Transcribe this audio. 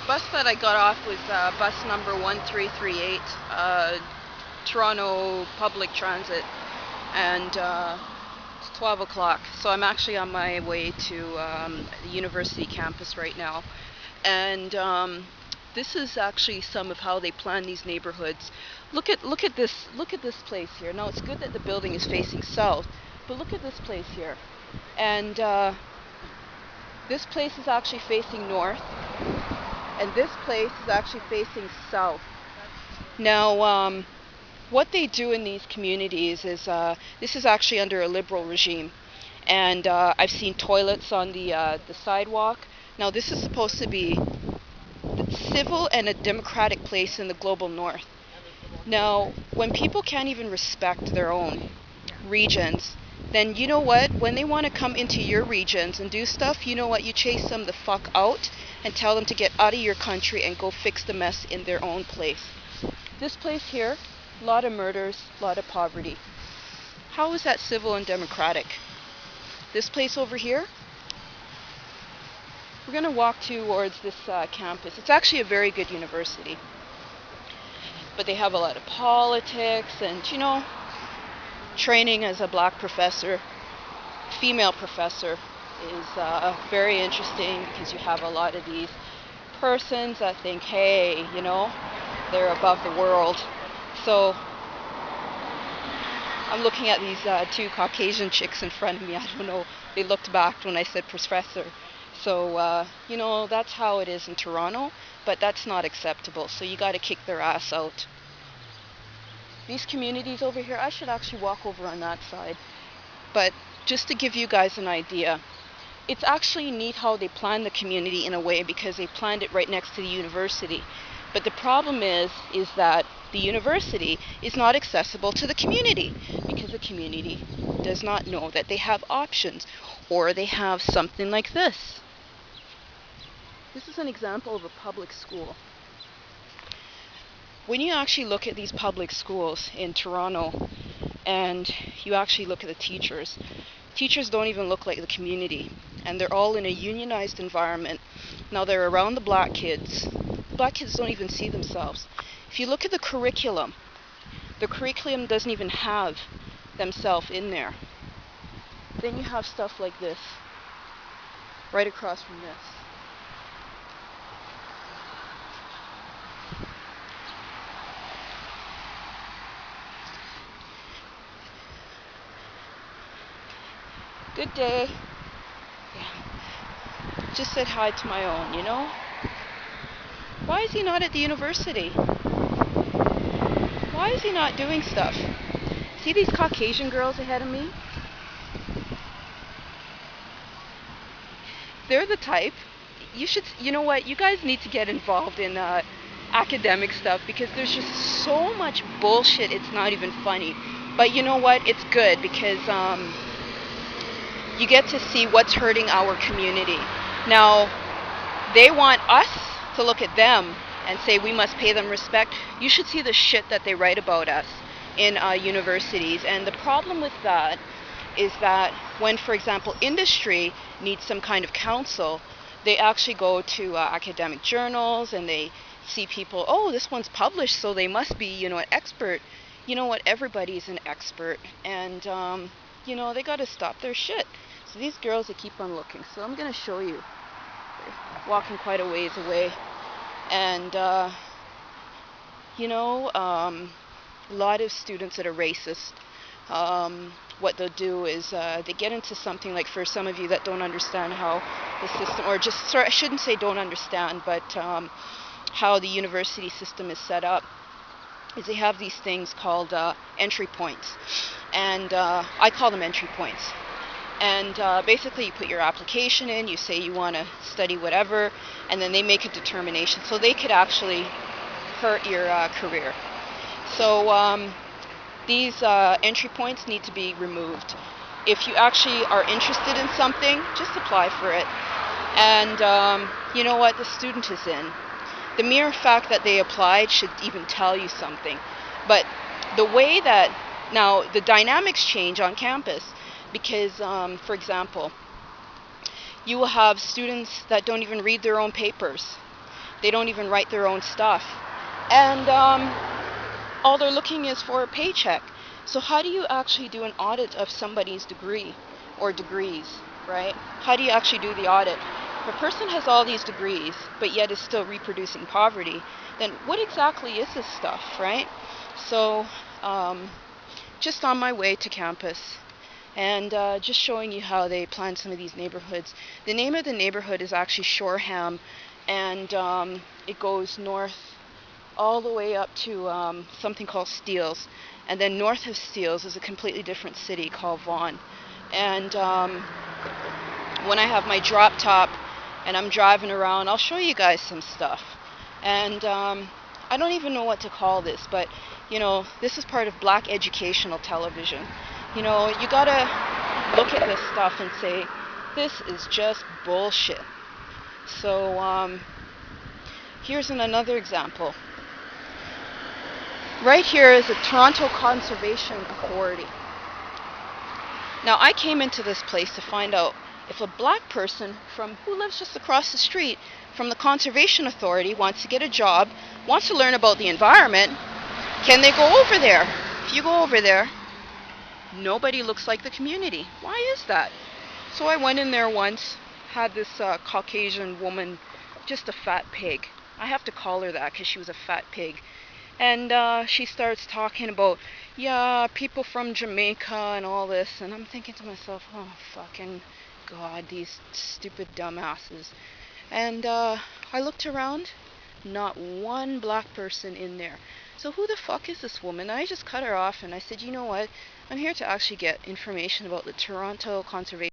Bus that I got off was bus number 1338, Toronto Public Transit, and it's 12 o'clock. So I'm actually on my way to the university campus right now. And this is actually some of how they plan these neighborhoods. Look at this place here. Now it's good that the building is facing south, but look at this place here. And this place is actually facing north, and this place is actually facing south. Now, what they do in these communities is this is actually under a liberal regime, and I've seen toilets on the sidewalk. Now, this is supposed to be civil and a democratic place in the global north. Now, when people can't even respect their own regions, then you know what? When they want to come into your regions and do stuff, you know what? You chase them the fuck out and tell them to get out of your country and go fix the mess in their own place. This place here, a lot of murders, a lot of poverty. How is that civil and democratic? This place over here, we're going to walk towards this campus. It's actually a very good university, but they have a lot of politics and, training as a black professor, female professor is very interesting because you have a lot of these persons that think, hey, they're above the world. So I'm looking at these two Caucasian chicks in front of me. I don't know. They looked back when I said professor. So, that's how it is in Toronto, but that's not acceptable. So you got to kick their ass out. These communities over here, I should actually walk over on that side. But just to give you guys an idea, it's actually neat how they plan the community in a way because they planned it right next to the university. But the problem is that the university is not accessible to the community because the community does not know that they have options, or they have something like this. This is an example of a public school. When you actually look at these public schools in Toronto and you actually look at the teachers don't even look like the community, and they're all in a unionized environment. Now they're around the black kids. The black kids don't even see themselves. If you look at the curriculum doesn't even have themselves in there. Then you have stuff like this, right across from this. Good day. Yeah. Just said hi to my own. Why is he not at the university? Why is he not doing stuff? See these Caucasian girls ahead of me? They're the type. You know what? You guys need to get involved in academic stuff because there's just so much bullshit. It's not even funny. But you know what? It's good because you get to see what's hurting our community. Now, they want us to look at them and say we must pay them respect. You should see the shit that they write about us in universities. And the problem with that is that when, for example, industry needs some kind of counsel, they actually go to academic journals and they see people, oh, this one's published, so they must be, an expert. You know what? Everybody's an expert. And, they got to stop their shit. So these girls, they keep on looking. So I'm going to show you. They're walking quite a ways away. And, a lot of students that are racist, what they'll do is they get into something like, for some of you that don't understand how the system, or just, sorry, I shouldn't say don't understand, but how the university system is set up, is they have these things called entry points. And I call them entry points. And basically you put your application in, you say you want to study whatever, and then they make a determination. So they could actually hurt your career. So these entry points need to be removed. If you actually are interested in something, just apply for it. And you know what? The student is in. The mere fact that they applied should even tell you something. But the way that, now the dynamics change on campus because, for example, you will have students that don't even read their own papers. They don't even write their own stuff. And all they're looking is for a paycheck. So how do you actually do an audit of somebody's degree or degrees, right? How do you actually do the audit? If a person has all these degrees but yet is still reproducing poverty, then what exactly is this stuff, right? So just on my way to campus, and just showing you how they plan some of these neighborhoods. The name of the neighborhood is actually Shoreham, and it goes north all the way up to something called Steeles, and then north of Steeles is a completely different city called Vaughan. And when I have my drop top and I'm driving around, I'll show you guys some stuff. And I don't even know what to call this, but you know, this is part of Black educational television. You know, you gotta look at this stuff and say, this is just bullshit. So here's another example. Right here is the Toronto Conservation Authority. Now, I came into this place to find out if a black person who lives just across the street from the Conservation Authority wants to get a job, wants to learn about the environment, can they go over there? If you go over there, nobody looks like the community. Why is that? So I went in there once, had this Caucasian woman, just a fat pig. I have to call her that because she was a fat pig. And she starts talking about, yeah, people from Jamaica and all this. And I'm thinking to myself, oh, fucking God, these stupid dumbasses. And I looked around, not one black person in there. So who the fuck is this woman? I just cut her off and I said, you know what? I'm here to actually get information about the Toronto Conservation